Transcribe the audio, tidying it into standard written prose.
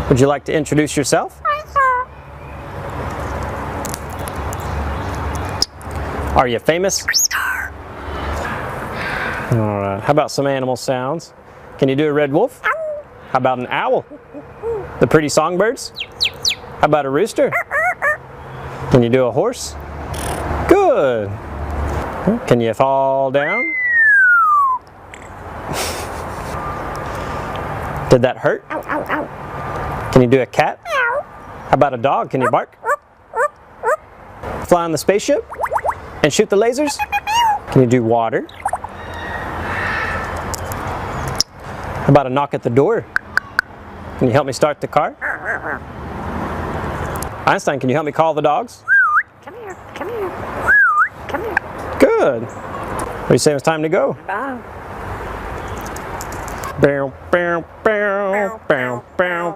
Would you like to introduce yourself? Are you famous? All right. How about some animal sounds? Can you do a red wolf? How about an owl? The pretty songbirds? How about a rooster? Can you do a horse? Good. Can you fall down? Did that hurt? Can you do a cat? How about a dog? Can you bark? Fly on the spaceship? And shoot the lasers? Can you do water? How about a knock at the door? Can you help me start the car? Einstein, can you help me call the dogs? Come here, come here, come here. Good. What do you say it's time to go? Bye. Bow, bow, bow, bow, bow.